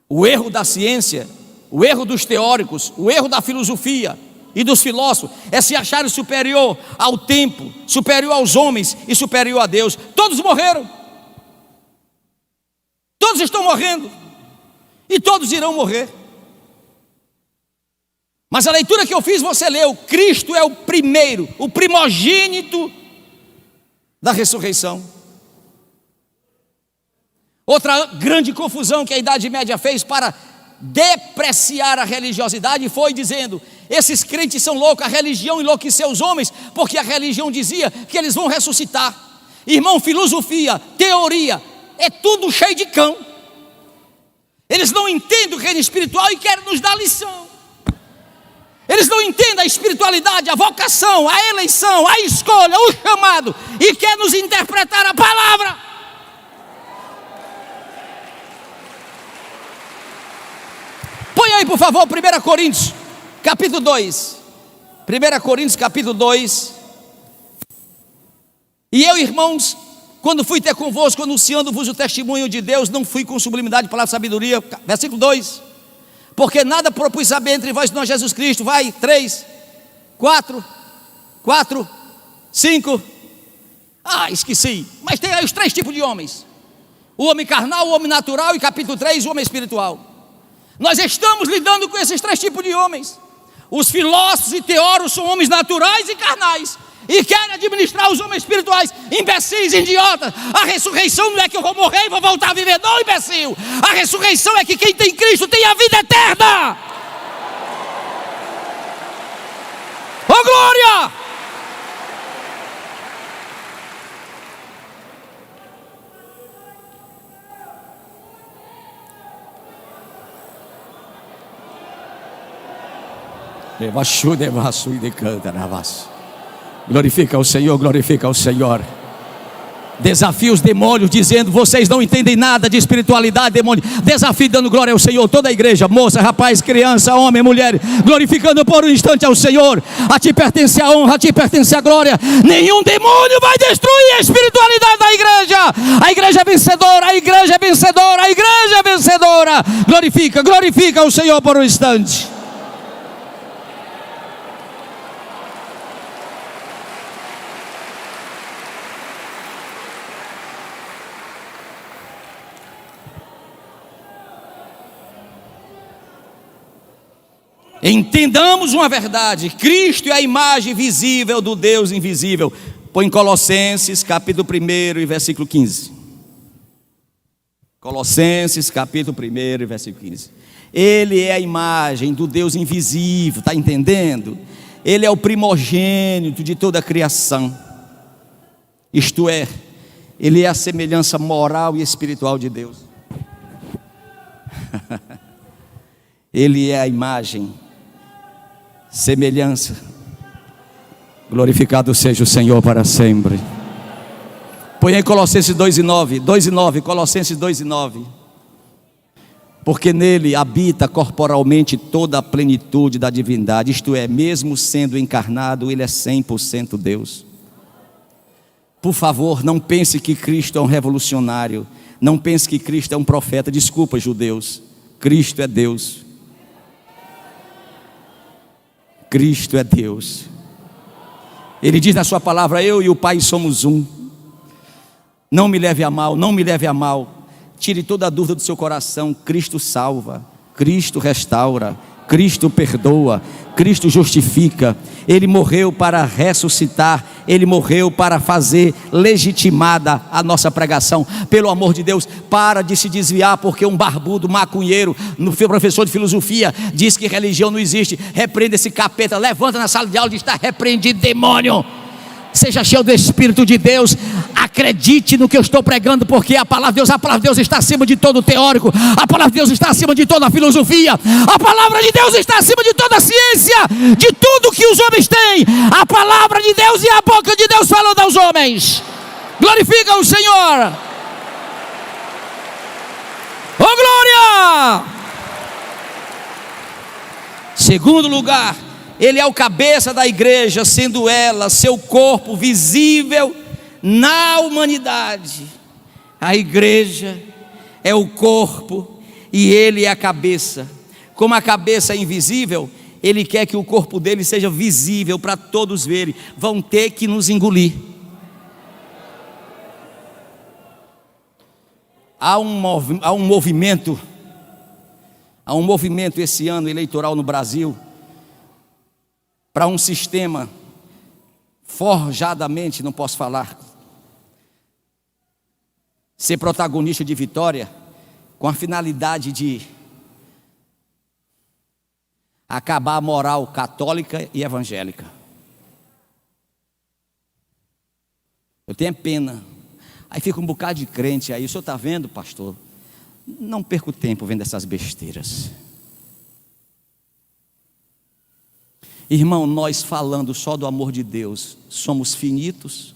O erro da ciência, o erro dos teóricos, o erro da filosofia e dos filósofos é se acharem superior ao tempo, superior aos homens e superior a Deus. Todos morreram. Todos estão morrendo. E todos irão morrer. Mas a leitura que eu fiz, você leu: Cristo é o primeiro, o primogênito da ressurreição. Outra grande confusão que a Idade Média fez para depreciar a religiosidade foi dizendo: esses crentes são loucos, a religião enlouqueceu os homens, porque a religião dizia que eles vão ressuscitar. Irmão, filosofia, teoria, é tudo cheio de cão. Eles não entendem o reino espiritual e querem nos dar lição. Eles não entendem a espiritualidade, a vocação, a eleição, a escolha, o chamado, e querem nos interpretar a palavra. Põe aí, por favor, 1 Coríntios, capítulo 2. 1 Coríntios, capítulo 2. E eu, irmãos, Quando fui ter convosco, anunciando-vos o testemunho de Deus, não fui com sublimidade, palavra de sabedoria. Versículo 2: porque nada propus saber entre vós, senão Jesus Cristo. Vai, 3, 4, 5. Esqueci. Mas tem aí os 3 tipos de homens: o homem carnal, o homem natural e capítulo 3, o homem espiritual. Nós estamos lidando com esses 3 tipos de homens. Os filósofos e teóricos são homens naturais e carnais, e querem administrar os homens espirituais, imbecis, idiotas. A ressurreição não é que eu vou morrer e vou voltar a viver, não, imbecil. A ressurreição é que quem tem Cristo tem a vida eterna. Oh glória! Glorifica o Senhor, glorifica o Senhor. Desafia os demônios, dizendo: vocês não entendem nada de espiritualidade, demônio. Desafio dando glória ao Senhor, toda a igreja, moça, rapaz, criança, homem, mulher, glorificando por um instante ao Senhor. A ti pertence a honra, a ti pertence a glória. Nenhum demônio vai destruir a espiritualidade da igreja. A igreja é vencedora, a igreja é vencedora, a igreja é vencedora. Glorifica o Senhor por um instante. Entendamos uma verdade: Cristo é a imagem visível do Deus invisível. Põe em Colossenses capítulo 1 e versículo 15. Colossenses capítulo 1 e versículo 15. Ele é a imagem do Deus invisível, está entendendo? Ele é o primogênito de toda a criação. Isto é, Ele é a semelhança moral e espiritual de Deus. Ele é a imagem, semelhança. Glorificado seja o Senhor para sempre. Põe aí Colossenses 2:9, Colossenses 2:9. Porque nele habita corporalmente toda a plenitude da divindade, isto é, mesmo sendo encarnado, ele é 100% Deus. Por favor, não pense que Cristo é um revolucionário, não pense que Cristo é um profeta. Desculpa, judeus, Cristo é Deus. Cristo é Deus. Ele diz na sua palavra: eu e o Pai somos um. Não me leve a mal, não me leve a mal. Tire toda a dúvida do seu coração. Cristo salva, Cristo restaura, Cristo perdoa, Cristo justifica. Ele morreu para ressuscitar, Ele morreu para fazer legitimada a nossa pregação. Pelo amor de Deus, para de se desviar, porque um barbudo maconheiro, professor de filosofia, diz que religião não existe. Repreenda esse capeta, levanta na sala de aula e diz: está repreendido, demônio. Seja cheio do Espírito de Deus. Acredite no que eu estou pregando, porque a palavra de Deus está acima de todo teórico. A palavra de Deus está acima de toda filosofia. A palavra de Deus está acima de toda ciência, de tudo que os homens têm. A palavra de Deus e a boca de Deus falando aos homens. Glorifica o Senhor. Oh glória! Segundo lugar, Ele é o cabeça da igreja, sendo ela seu corpo visível na humanidade. A igreja é o corpo e Ele é a cabeça. Como a cabeça é invisível, Ele quer que o corpo dele seja visível para todos verem. Vão ter que nos engolir. Há um movimento esse ano eleitoral no Brasil, para um sistema forjadamente, não posso falar, ser protagonista de vitória, com a finalidade de acabar a moral católica e evangélica. Eu tenho pena. Aí fica um bocado de crente aí: o senhor está vendo, pastor? Não perca o tempo vendo essas besteiras. Irmão, nós falando só do amor de Deus, somos finitos.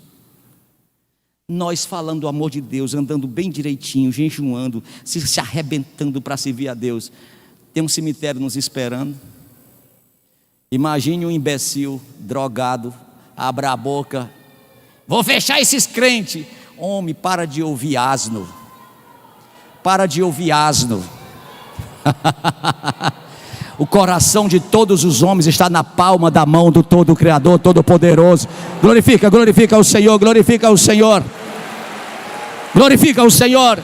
Nós falando do amor de Deus, andando bem direitinho, jejuando, se arrebentando para servir a Deus, tem um cemitério nos esperando. Imagine um imbecil, drogado, abra a boca: vou fechar esses crentes. Homem, para de ouvir asno. Para de ouvir asno. O coração de todos os homens está na palma da mão do Todo-Criador, Todo-Poderoso. Glorifica, glorifica o Senhor, glorifica o Senhor. Glorifica o Senhor.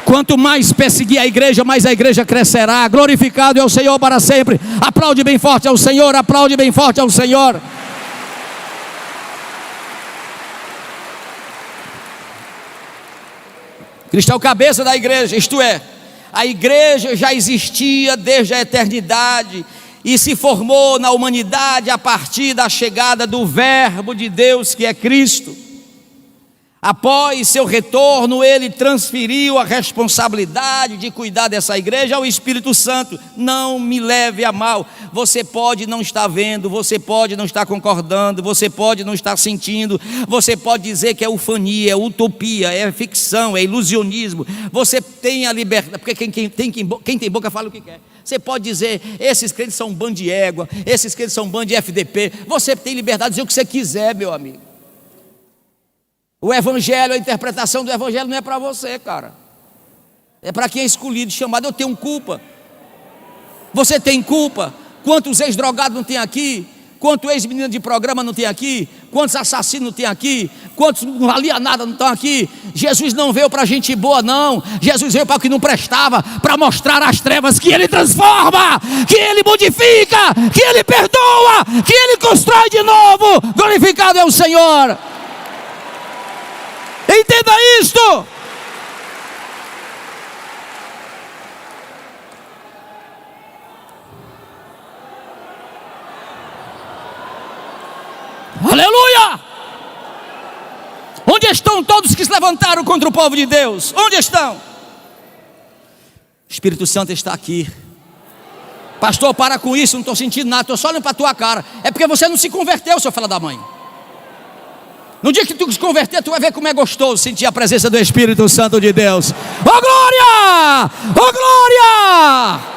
Quanto mais perseguir a igreja, mais a igreja crescerá. Glorificado é o Senhor para sempre. Aplaude bem forte ao Senhor, aplaude bem forte ao Senhor. Cristo é o cabeça da igreja, isto é, a igreja já existia desde a eternidade e se formou na humanidade a partir da chegada do Verbo de Deus, que é Cristo. Após seu retorno, ele transferiu a responsabilidade de cuidar dessa igreja ao Espírito Santo. Não me leve a mal. Você pode não estar vendo, você pode não estar concordando, você pode não estar sentindo, você pode dizer que é ufania, é utopia, é ficção, é ilusionismo. Você tem a liberdade, porque quem tem boca fala o que quer. Você pode dizer, esses crentes são um bando de égua, esses crentes são um bando de FDP. Você tem liberdade de dizer o que você quiser, meu amigo. O evangelho, a interpretação do evangelho não é para você, cara. É para quem é escolhido, chamado. Eu tenho culpa. Você tem culpa. Quantos ex-drogados não tem aqui? Quantos ex-meninos de programa não tem aqui? Quantos assassinos não tem aqui? Quantos não valia nada não estão aqui? Jesus não veio para gente boa, não. Jesus veio para o que não prestava, para mostrar as trevas que Ele transforma, que Ele modifica, que Ele perdoa, que Ele constrói de novo. Glorificado é o Senhor. Entenda isto. Aleluia! Onde estão todos que se levantaram contra o povo de Deus? Onde estão? O Espírito Santo está aqui. Pastor, para com isso, não estou sentindo nada, estou só olhando para a tua cara. É porque você não se converteu, seu filho da mãe. No dia que tu se converter, tu vai ver como é gostoso sentir a presença do Espírito Santo de Deus. Oh glória! Oh glória!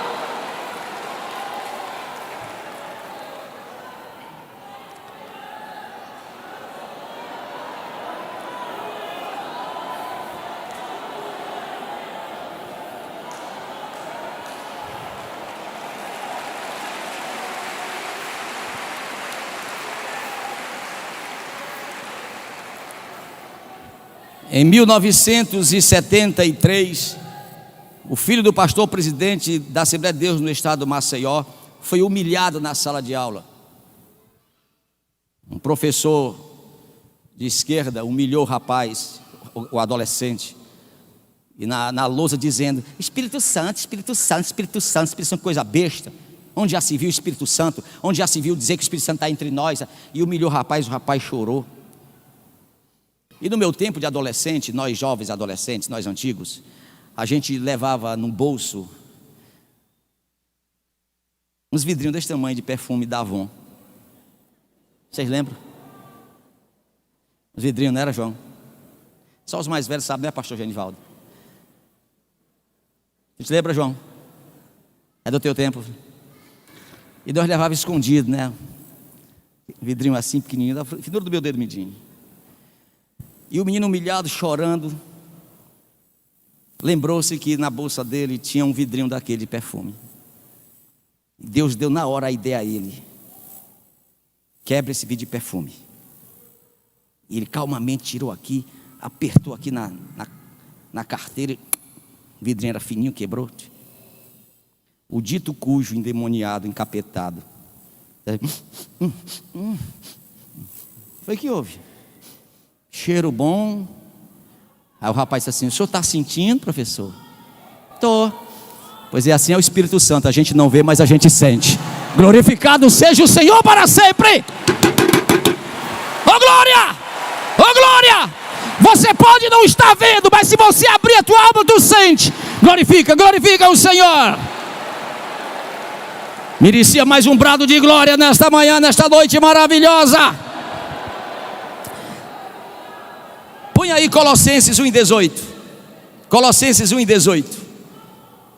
Em 1973, o filho do pastor presidente da Assembleia de Deus no estado do Maceió foi humilhado na sala de aula. Um professor de esquerda humilhou o rapaz, o adolescente, e na lousa dizendo: Espírito Santo, Espírito Santo, Espírito Santo, Espírito Santo, coisa besta. Onde já se viu o Espírito Santo? Onde já se viu dizer que o Espírito Santo está entre nós? E humilhou o rapaz chorou. E no meu tempo de adolescente, nós jovens adolescentes, nós antigos, a gente levava no bolso uns vidrinhos desse tamanho de perfume da Avon. Vocês lembram? Os vidrinhos, não era, João? Só os mais velhos sabem, né, pastor Genivaldo? Você te lembra, João? É do teu tempo. E nós levava escondido, né? Vidrinho assim, pequenininho, da finura do meu dedo midinho. E o menino humilhado, chorando, lembrou-se que na bolsa dele tinha um vidrinho daquele de perfume. Deus deu na hora a ideia a ele: quebra esse vidro de perfume. E ele calmamente tirou aqui, apertou aqui na carteira, o vidrinho era fininho, quebrou. O dito cujo, endemoniado, encapetado, foi que houve? Cheiro bom. Aí o rapaz disse assim: o senhor está sentindo, professor? Estou. Pois é, assim é o Espírito Santo, a gente não vê, mas a gente sente. Glorificado seja o Senhor para sempre. Oh glória! Oh glória! Você pode não estar vendo, mas se você abrir a tua alma, tu sente. Glorifica, glorifica o Senhor. Merecia mais um brado de glória nesta manhã, nesta noite maravilhosa. Põe aí Colossenses 1:18. Colossenses 1:18.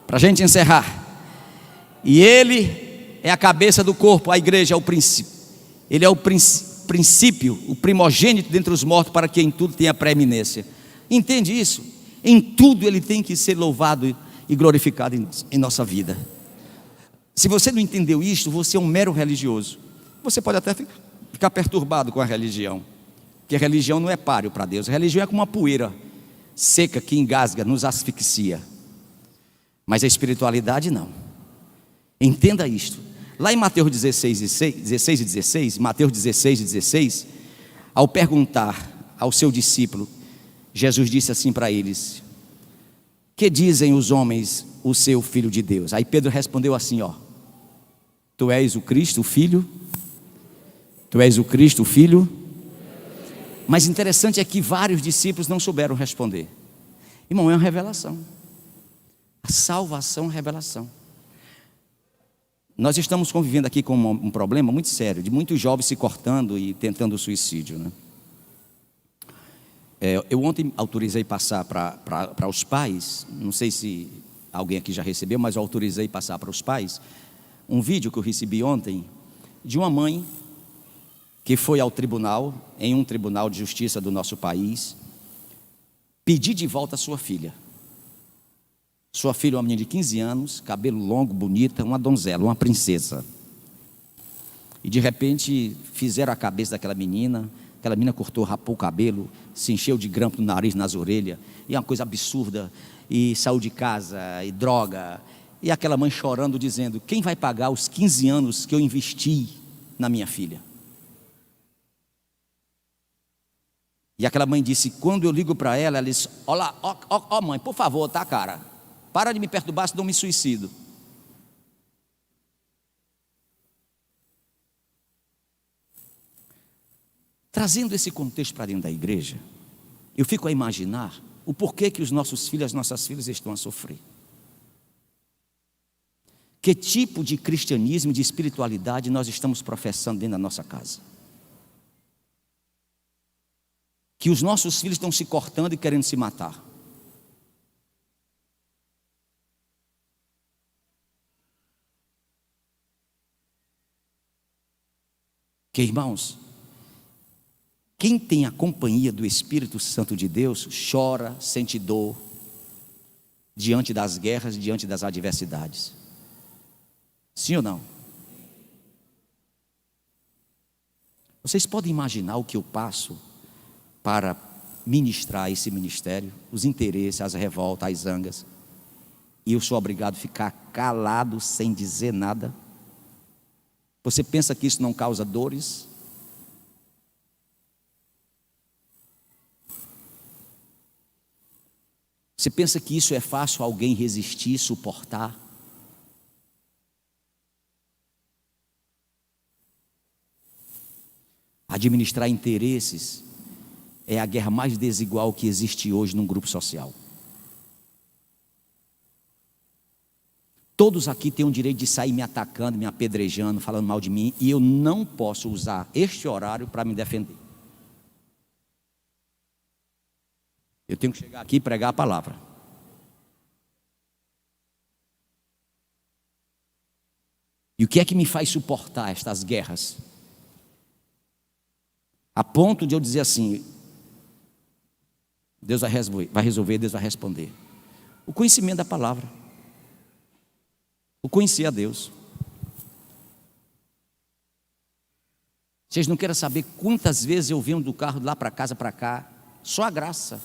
Para a gente encerrar. E Ele é a cabeça do corpo, a igreja é o princípio. Ele é o princípio, o primogênito dentre os mortos, para que em tudo tenha preeminência. Entende isso? Em tudo Ele tem que ser louvado e glorificado em nossa vida. Se você não entendeu isto, você é um mero religioso. Você pode até ficar perturbado com a religião, porque a religião não é páreo para Deus. A religião é como uma poeira seca que engasga, nos asfixia. Mas a espiritualidade não. Entenda isto. Lá em Mateus 16, Mateus 16, ao perguntar ao seu discípulo, Jesus disse assim para eles: que dizem os homens o seu filho de Deus? Aí Pedro respondeu assim, ó: tu és o Cristo, o Filho? Tu és o Cristo, o Filho? Mas interessante é que vários discípulos não souberam responder. Irmão, é uma revelação. A salvação é uma revelação. Nós estamos convivendo aqui com um problema muito sério, de muitos jovens se cortando e tentando suicídio, né? Eu ontem autorizei passar para os pais, não sei se alguém aqui já recebeu, mas eu autorizei passar para os pais um vídeo que eu recebi ontem de uma mãe que foi ao tribunal, em um tribunal de justiça do nosso país, pedir de volta a sua filha. Sua filha é uma menina de 15 anos, cabelo longo, bonita, uma donzela, uma princesa. E de repente fizeram a cabeça daquela menina. Aquela menina cortou, rapou o cabelo, se encheu de grampo no nariz, nas orelhas, e é uma coisa absurda, e saiu de casa, e droga, e aquela mãe chorando, dizendo: quem vai pagar os 15 anos que eu investi na minha filha? E aquela mãe disse, quando eu ligo para ela, ela disse: olá, ó mãe, por favor, tá, cara, para de me perturbar, senão eu me suicido. Trazendo esse contexto para dentro da igreja, eu fico a imaginar o porquê que os nossos filhos, as nossas filhas estão a sofrer. Que tipo de cristianismo, de espiritualidade nós estamos professando dentro da nossa casa? Que os nossos filhos estão se cortando e querendo se matar. Que, irmãos, quem tem a companhia do Espírito Santo de Deus chora, sente dor diante das guerras, diante das adversidades. Sim ou não? Vocês podem imaginar o que eu passo para ministrar esse ministério, os interesses, as revoltas, as zangas, e eu sou obrigado a ficar calado sem dizer nada? Você pensa que isso não causa dores? Você pensa que isso é fácil alguém resistir, suportar? Administrar interesses é a guerra mais desigual que existe hoje num grupo social. Todos aqui têm o direito de sair me atacando, me apedrejando, falando mal de mim, e eu não posso usar este horário para me defender. Eu tenho que chegar aqui e pregar a palavra. E o que é que me faz suportar estas guerras? A ponto de eu dizer assim: Deus vai resolver, Deus vai responder. O conhecimento da palavra. O conhecer a Deus. Vocês não querem saber quantas vezes eu venho do carro de lá para casa, para cá, só a graça.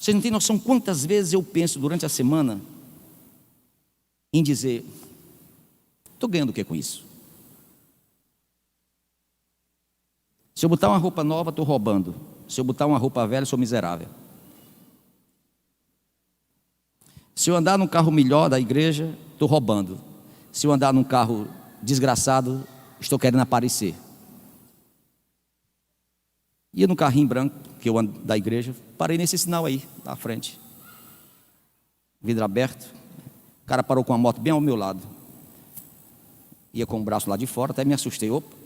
Vocês não têm noção quantas vezes eu penso durante a semana em dizer: estou ganhando o que com isso? Se eu botar uma roupa nova, estou roubando. Se eu botar uma roupa velha, sou miserável. Se eu andar num carro melhor da igreja, estou roubando. Se eu andar num carro desgraçado, estou querendo aparecer. Ia no carrinho branco que eu ando da igreja, parei nesse sinal aí, na frente. Vidro aberto. O cara parou com a moto bem ao meu lado. Ia com o braço lá de fora, até me assustei. Opa,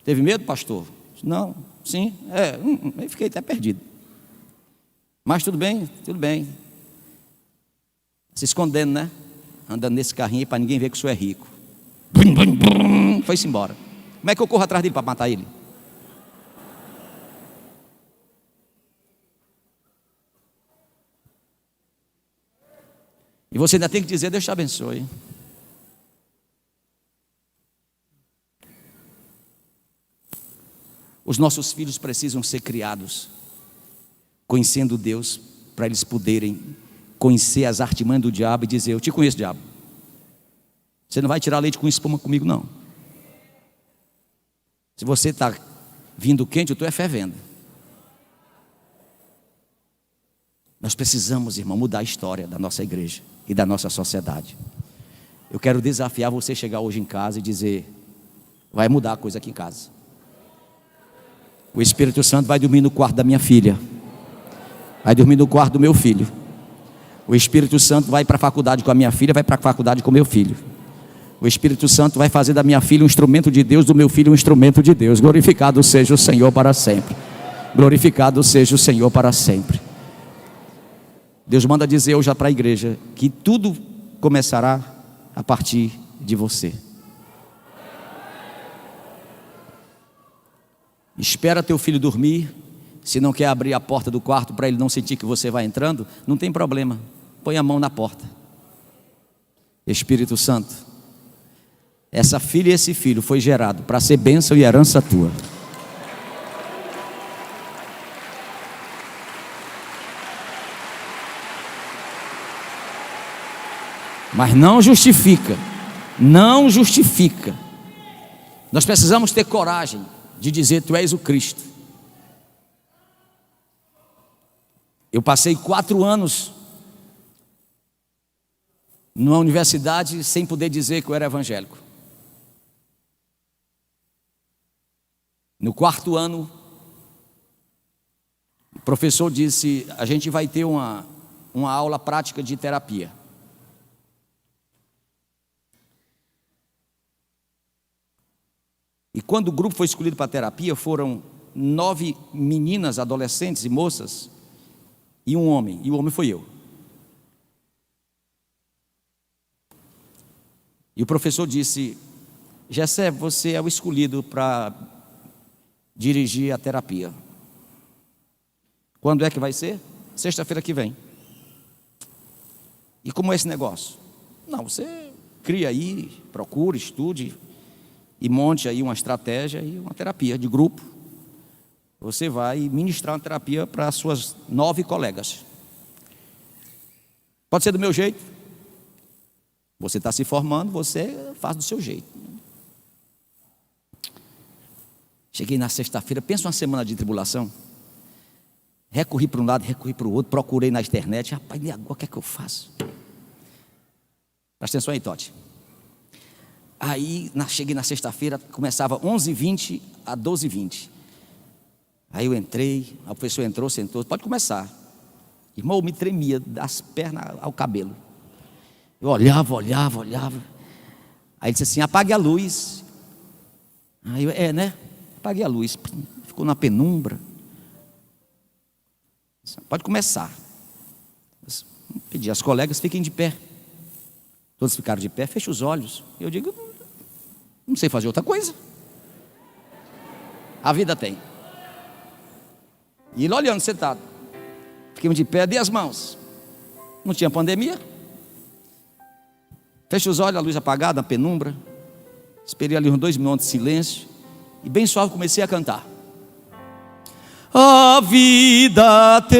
teve medo, pastor? Não, sim, eu fiquei até perdido. Mas tudo bem, tudo bem. Se escondendo, né? Andando nesse carrinho aí para ninguém ver que o senhor é rico. Foi-se embora. Como é que eu corro atrás dele para matar ele? E você ainda tem que dizer: Deus te abençoe. Os nossos filhos precisam ser criados conhecendo Deus, para eles poderem conhecer as artimanhas do diabo e dizer: eu te conheço, diabo. Você não vai tirar leite com espuma comigo, não. Se você está vindo quente, eu estou fervendo. Nós precisamos, irmão, mudar a história da nossa igreja e da nossa sociedade. Eu quero desafiar você a chegar hoje em casa e dizer: vai mudar a coisa aqui em casa. O Espírito Santo vai dormir no quarto da minha filha, vai dormir no quarto do meu filho. O Espírito Santo vai para a faculdade com a minha filha, vai para a faculdade com o meu filho. O Espírito Santo vai fazer da minha filha um instrumento de Deus, do meu filho um instrumento de Deus. Glorificado seja o Senhor para sempre. Glorificado seja o Senhor para sempre. Deus manda dizer hoje para a igreja que tudo começará a partir de você. Espera teu filho dormir. Se não quer abrir a porta do quarto para ele não sentir que você vai entrando, não tem problema, põe a mão na porta. Espírito Santo, essa filha e esse filho foi gerado para ser bênção e herança tua. Mas não justifica, não justifica. Nós precisamos ter coragem de dizer: tu és o Cristo. Eu passei 4 anos numa universidade sem poder dizer que eu era evangélico. No 4º ano, o professor disse: a gente vai ter uma aula prática de terapia. E quando o grupo foi escolhido para a terapia, foram 9 meninas, adolescentes e moças, e um homem, e o homem foi eu. E o professor disse: Gessé, você é o escolhido para dirigir a terapia. Quando é que vai ser? Sexta-feira que vem. E como é esse negócio? Não, você cria aí, procure, estude e monte aí uma estratégia e uma terapia de grupo. Você vai ministrar uma terapia para as suas 9 colegas. Pode ser do meu jeito. Você está se formando, você faz do seu jeito. Cheguei na sexta-feira, pensa uma semana de tribulação. Recorri para um lado, recorri para o outro, procurei na internet. Rapaz, e agora o que é que eu faço? Presta atenção aí, Totti. Aí cheguei na sexta-feira, começava 11h20 a 12h20. Aí eu entrei, a professora entrou, sentou: pode começar. Irmão, eu me tremia das pernas ao cabelo. Eu olhava. Aí disse assim: apague a luz. Aí eu, né? Apaguei a luz. Ficou na penumbra. Pode começar. Pedi às colegas: fiquem de pé. Todos ficaram de pé, fecha os olhos. Eu digo: não sei fazer outra coisa. A vida tem. E ele olhando, sentado. Fiquei de pé, dei as mãos. Não tinha pandemia. Fecha os olhos, a luz apagada, a penumbra. Esperei ali uns 2 minutos de silêncio. E bem suave comecei a cantar. A vida tem